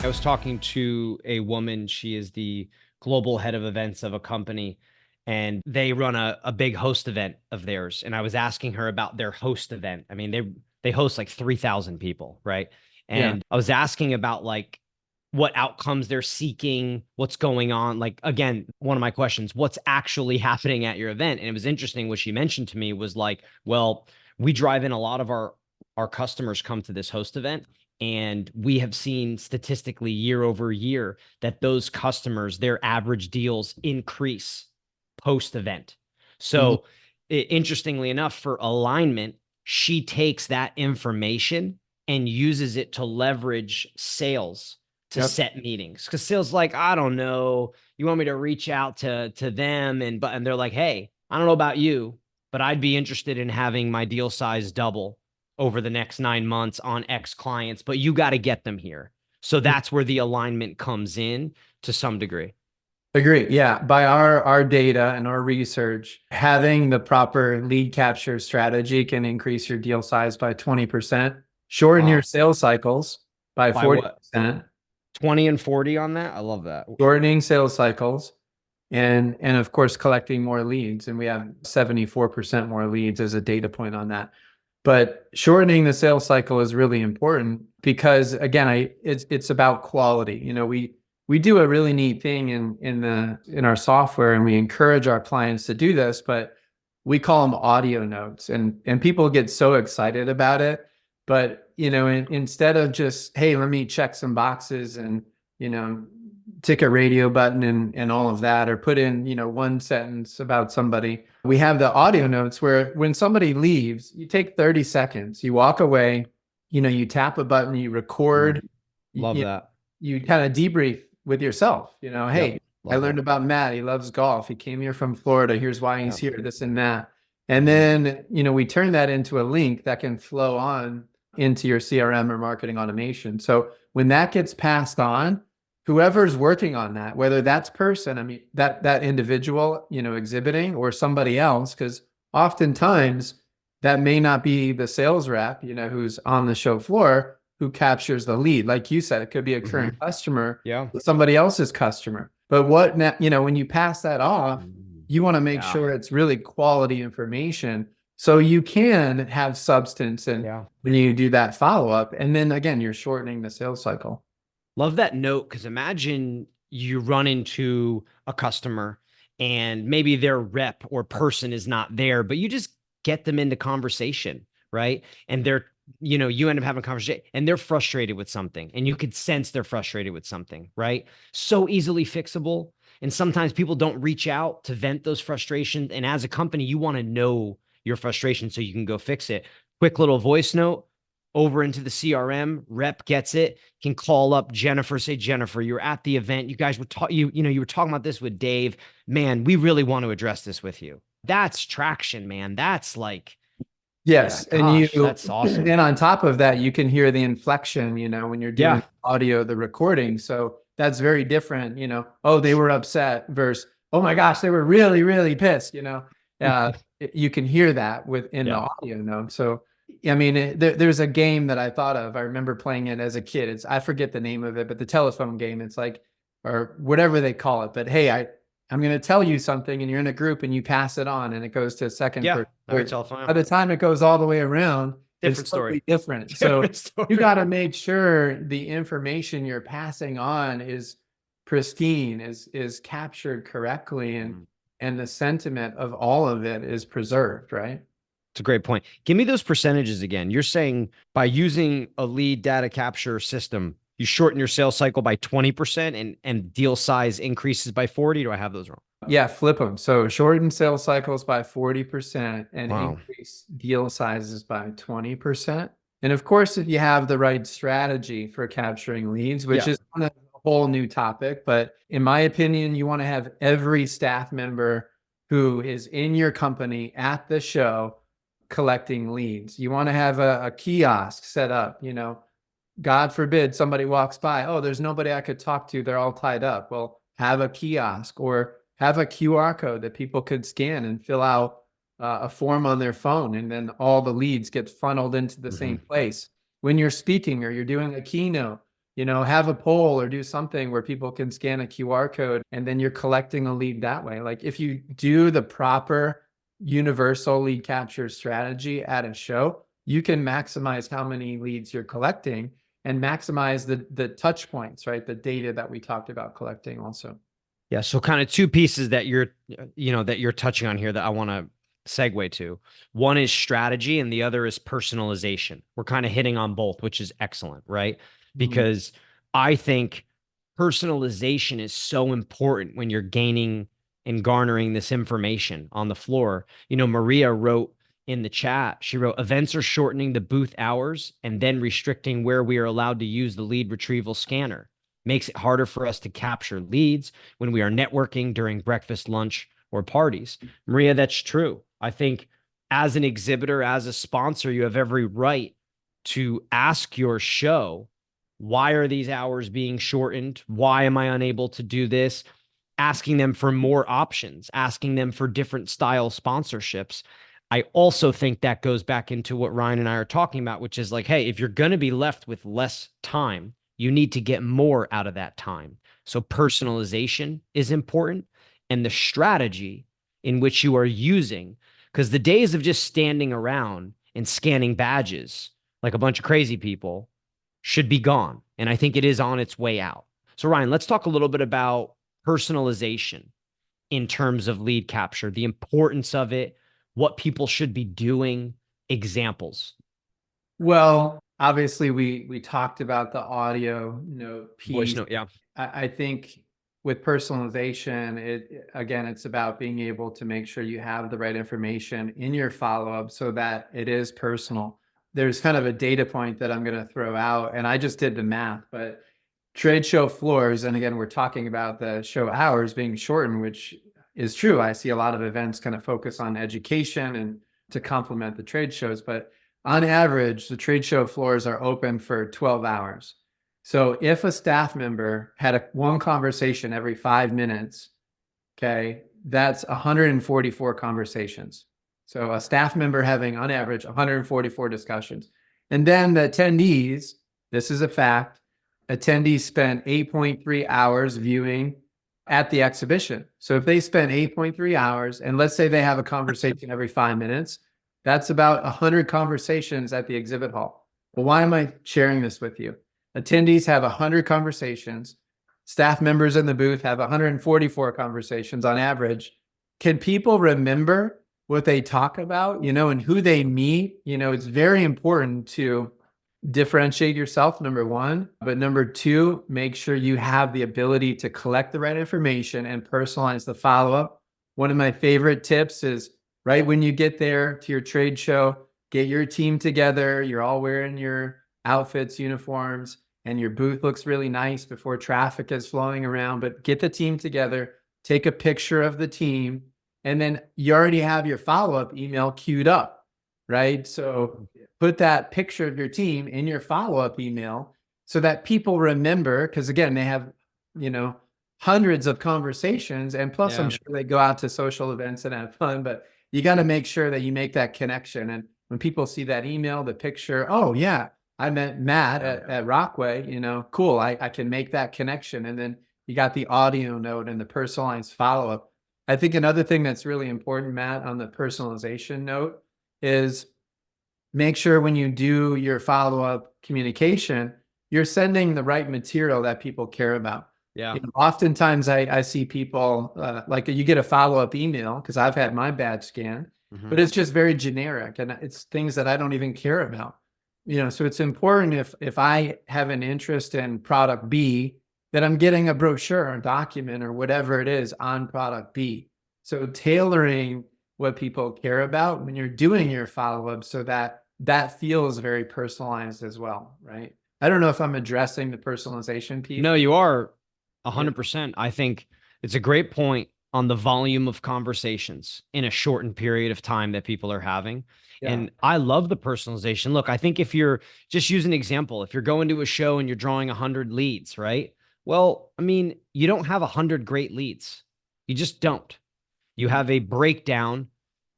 was talking to a woman. She is the global head of events of a company, and they run a big host event of theirs. And I was asking her about their host event. I mean, they host like 3,000 people, right? Yeah. And I was asking about like what outcomes they're seeking, what's going on. Like, again, one of my questions, what's actually happening at your event? And it was interesting what she mentioned to me was like, well, we drive in a lot of our customers come to this host event, and we have seen statistically year over year that those customers, their average deals increase post event. Mhm. So, interestingly enough, for alignment, she takes that information and uses it to leverage sales to Yep. set meetings. Because sales like, I don't know, you want me to reach out to them, and they're like, hey, I don't know about you, but I'd be interested in having my deal size double over the next 9 months on X clients, but you got to get them here. So Mhm. that's where the alignment comes in to some degree. Agree. Yeah. By our data and our research, having the proper lead capture strategy can increase your deal size by 20%, shorten your Wow. sales cycles by By what? 40%, 20 and 40 on that? I love that. shortening sales cycles, and of course collecting more leads. And we have 74% more leads as a data point on that. But shortening the sales cycle is really important because again, it's about quality. We do a really neat thing in our software, and we encourage our clients to do this, but we call them audio notes, and people get so excited about it. But instead of just, hey, let me check some boxes and you know tick a radio button and all of that, or put in one sentence about somebody, we have the audio notes where when somebody leaves, you take 30 seconds, you walk away, you tap a button, you record, Love you, that. you kind of debrief with yourself, hey, Yep. I Love learned that. about Matt. He loves golf. He came here from Florida. Here's why he's Yep. here, this and that. And Mhm. then, we turn that into a link that can flow on into your CRM or marketing automation. So when that gets passed on, whoever's working on that, whether that's person, I mean, that individual, exhibiting, or somebody else, because oftentimes that may not be the sales rep, who's on the show floor who captures the lead. Like you said, it could be a current Mhm. customer, Yeah. somebody else's customer. But when you pass that off, Mhm. you want to make Yeah. sure it's really quality information so you can have substance and Yeah. when you do that follow up. And then again, you're shortening the sales cycle. Love that note, because imagine you run into a customer and maybe their rep or person is not there, but you just get them into conversation, right? And you end up having a conversation and they're frustrated with something, and you could sense they're frustrated with something, right? So easily fixable. And sometimes people don't reach out to vent those frustrations. And as a company, you want to know your frustration so you can go fix it. Quick little voice note over into the CRM, rep gets it, can call up Jennifer, say, Jennifer, you're at the event. You guys were you were talking about this with Dave. Man, we really want to address this with you. That's traction, man. That's like, yeah, Yes, and gosh, that's awesome. and on top of that, you can hear the inflection, when you're doing Yeah. audio, the recording. So that's very different, oh, they were upset versus, oh my gosh, they were really, really pissed, uh, you can hear that within the Yeah. audio note. So, I mean, there's a game that I thought of. I remember playing it as a kid. I forget the name of it, but the telephone game, it's like, or whatever they call it. But hey, I'm going to tell you something, and you're in a group and you pass it on and it goes to a second Yeah. person. Our telephone. By the time it goes all the way around, it's Different story. totally different. So Different you story. got to make sure the information you're passing on is pristine, is captured correctly, Mm. and the sentiment of all of it is preserved, right? It's a great point. Give me those percentages again. You're saying by using a lead data capture system, you shorten your sales cycle by 20% and deal size increases by 40. Do I have those wrong? Yeah, flip them. So shorten sales cycles by 40% and Wow. increase deal sizes by 20%. And of course, if you have the right strategy for capturing leads, which Yeah. is kind of a whole new topic, but in my opinion, you want to have every staff member who is in your company at the show collecting leads. You want to have a kiosk set up, God forbid somebody walks by, oh, there's nobody I could talk to. They're all tied up. Well, have a kiosk or have a QR code that people could scan and fill out a form on their phone. And then all the leads get funneled into the same Hmm. place. When you're speaking or you're doing a keynote, have a poll or do something where people can scan a QR code and then you're collecting a lead that way. Like if you do the proper universal lead capture strategy at a show, you can maximize how many leads you're collecting and maximize the touch points, right? The data that we talked about collecting also. Yeah. So kind of two pieces that you're touching on here that I want to segue to. One is strategy and the other is personalization. We're kind of hitting on both, which is excellent, right? Mm. Because I think personalization is so important when you're gaining and garnering this information on the floor. Maria wrote in the chat, she wrote, events are shortening the booth hours and then restricting where we are allowed to use the lead retrieval scanner. Makes it harder for us to capture leads when we are networking during breakfast, lunch, or parties. Maria, that's true. I think as an exhibitor, as a sponsor, you have every right to ask your show, why are these hours being shortened? Why am I unable to do this? Asking them for more options, asking them for different style sponsorships. I also think that goes back into what Ryan and I are talking about, which is like, hey, if you're going to be left with less time, you need to get more out of that time. So personalization is important and the strategy in which you are using, because the days of just standing around and scanning badges like a bunch of crazy people should be gone. And I think it is on its way out. So, Ryan, let's talk a little bit about personalization in terms of lead capture, the importance of it, what people should be doing, examples. Well, obviously we talked about the audio note Voice piece. note, yeah. I think with personalization, it's about being able to make sure you have the right information in your follow-up so that it is personal. There's kind of a data point that I'm going to throw out, and I just did the math, but trade show floors, and again, we're talking about the show hours being shortened, which is true. I see a lot of events kind of focus on education and to complement the trade shows, but on average, the trade show floors are open for 12 hours. So if a staff member had one conversation every 5 minutes, okay, that's 144 conversations. So a staff member having on average 144 discussions. And then the attendees, this is a fact, attendees spent 8.3 hours viewing at the exhibition. So if they spend 8.3 hours, and let's say they have a conversation every 5 minutes, that's about 100 conversations at the exhibit hall. Well, why am I sharing this with you? Attendees have 100 conversations. Staff members in the booth have 144 conversations on average. Can people remember what they talk about, and who they meet? It's very important to differentiate yourself, number one. But number two, make sure you have the ability to collect the right information and personalize the follow-up. One of my favorite tips is right when you get there to your trade show, get your team together. You're all wearing your outfits, uniforms, and your booth looks really nice before traffic is flowing around. But get the team together, take a picture of the team, and then you already have your follow-up email queued up, right? So put that picture of your team in your follow-up email so that people remember, because again, they have, hundreds of conversations, and plus I'm sure they go out to social events and have fun, but you got to make sure that you make that connection. And when people see that email, the picture, oh yeah, I met Matt at Rockway, cool. I can make that connection. And then you got the audio note and the personalized follow-up. I think another thing that's really important, Matt, on the personalization note is make sure when you do your follow-up communication, you're sending the right material that people care about. Yeah. Oftentimes I see people like you get a follow-up email because I've had my badge scanned, but it's just very generic and it's things that I don't even care about. So it's important if I have an interest in product B, that I'm getting a brochure or a document or whatever it is on product B. So tailoring what people care about when you're doing your follow-up so that that feels very personalized as well, right? I don't know if I'm addressing the personalization piece. No, you are 100%. I think it's a great point on the volume of conversations in a shortened period of time that people are having. Yeah. And I love the personalization. Look, I think if you're just use an example, if you're going to a show and you're drawing 100 leads, right? Well, I mean, you don't have 100 great leads. You just don't. You have a breakdown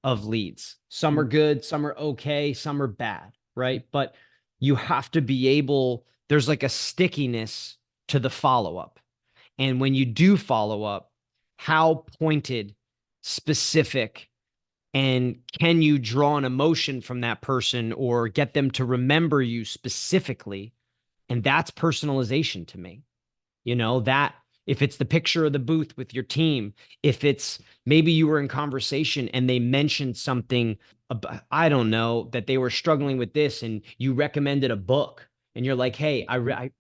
of leads. Some are good, some are okay, some are bad, right? But you have to be able there's like a stickiness to the follow-up. And when you do follow up, how pointed, specific, and can you draw an emotion from that person or get them to remember you specifically? And that's personalization to me. That if it's the picture of the booth with your team, if it's maybe you were in conversation and they mentioned something about, I don't know, that they were struggling with this and you recommended a book and you're like, hey, I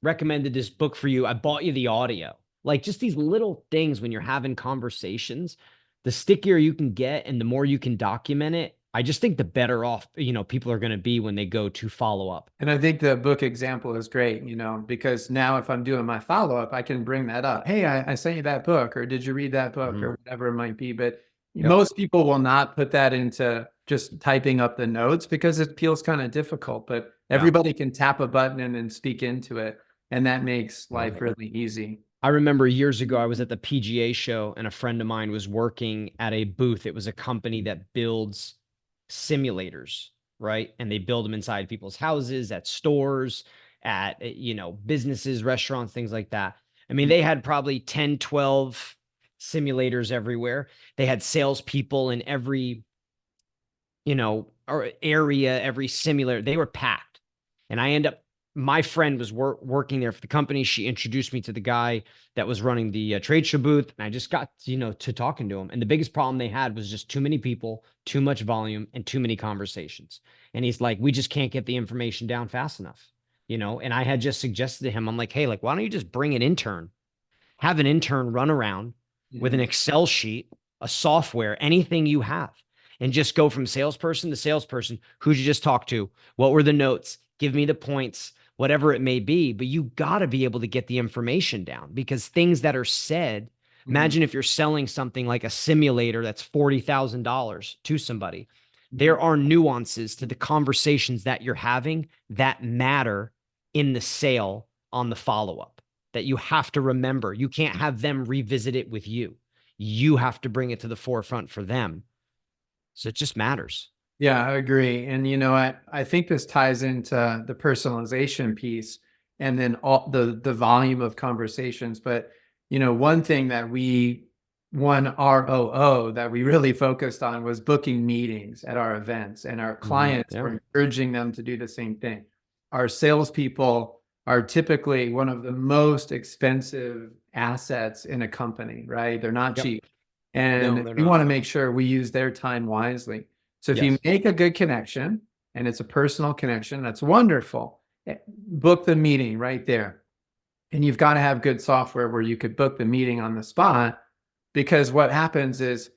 recommended this book for you. I bought you the audio. Like just these little things when you're having conversations, the stickier you can get and the more you can document it, I just think the better off, people are going to be when they go to follow up. And I think the book example is great, because now if I'm doing my follow-up, I can bring that up. Hey, I sent you that book, or did you read that book, or whatever it might be. But Yep. most people will not put that into just typing up the notes because it feels kind of difficult. But everybody can tap a button and then speak into it. And that makes life really easy. I remember years ago, I was at the PGA show and a friend of mine was working at a booth. It was a company that builds simulators, right? And they build them inside people's houses, at stores, at, businesses, restaurants, things like that. I mean, they had probably 10, 12 simulators everywhere. They had salespeople in every, or area, every simulator. They were packed. And my friend was working there for the company. She introduced me to the guy that was running the trade show booth. And I just got, to talking to him. And the biggest problem they had was just too many people, too much volume, and too many conversations. And he's like, we just can't get the information down fast enough, And I had just suggested to him, I'm like, hey, like, why don't you just bring an intern, have an intern run around with an Excel sheet, a software, anything you have, and just go from salesperson to salesperson. Who'd you just talk to? What were the notes? Give me the points, whatever it may be. But you got to be able to get the information down because things that are said, imagine if you're selling something like a simulator that's $40,000 to somebody. There are nuances to the conversations that you're having that matter in the sale on the follow-up that you have to remember. You can't have them revisit it with you. You have to bring it to the forefront for them. So it just matters. Yeah, I agree. And I think this ties into the personalization piece and then all the volume of conversations. But one thing that one ROO that we really focused on was booking meetings at our events, and our clients were encouraging them to do the same thing. Our salespeople are typically one of the most expensive assets in a company, right? They're not cheap. And we want to make sure we use their time wisely. So if you make a good connection and it's a personal connection, that's wonderful. Book the meeting right there. And you've got to have good software where you could book the meeting on the spot, because what happens is,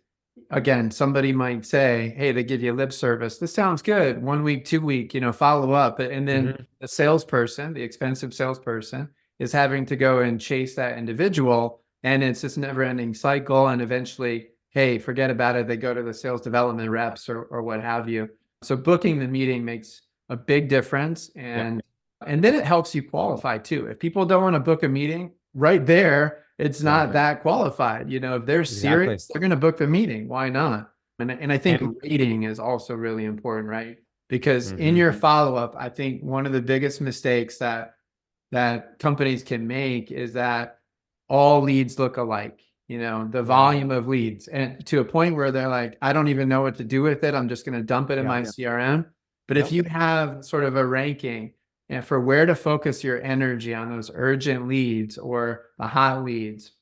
again, somebody might say, hey, they give you lip service. This sounds good. 1 week, 2 week, follow up. And then the salesperson, the expensive salesperson, is having to go and chase that individual. And it's this never ending cycle. And eventually, hey, forget about it. They go to the sales development reps or what have you. So booking the meeting makes a big difference. And then it helps you qualify too. If people don't want to book a meeting right there, it's not that qualified. If they're serious, they're going to book the meeting. Why not? And I think rating is also really important, right? Because in your follow-up, I think one of the biggest mistakes that companies can make is that all leads look alike, the volume of leads, and to a point where they're like, I don't even know what to do with it. I'm just going to dump it in my CRM. But if you have sort of a ranking and for where to focus your energy on those urgent leads or the hot leads,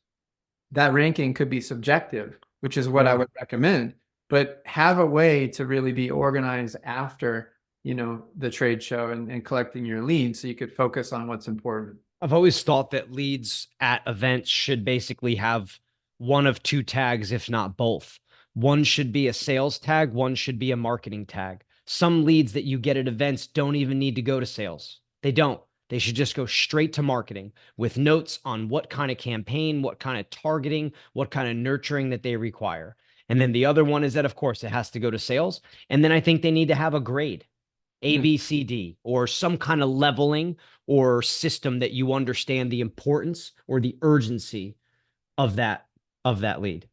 that ranking could be subjective, which is what I would recommend. But have a way to really be organized after, the trade show and collecting your leads so you could focus on what's important. I've always thought that leads at events should basically have one of two tags, if not both. One should be a sales tag, one should be a marketing tag. Some leads that you get at events don't even need to go to sales. They don't. They should just go straight to marketing with notes on what kind of campaign, what kind of targeting, what kind of nurturing that they require. And then the other one is that, of course, it has to go to sales. And then I think they need to have a grade, A, B, C, D, or some kind of leveling or system that you understand the importance or the urgency of that lead.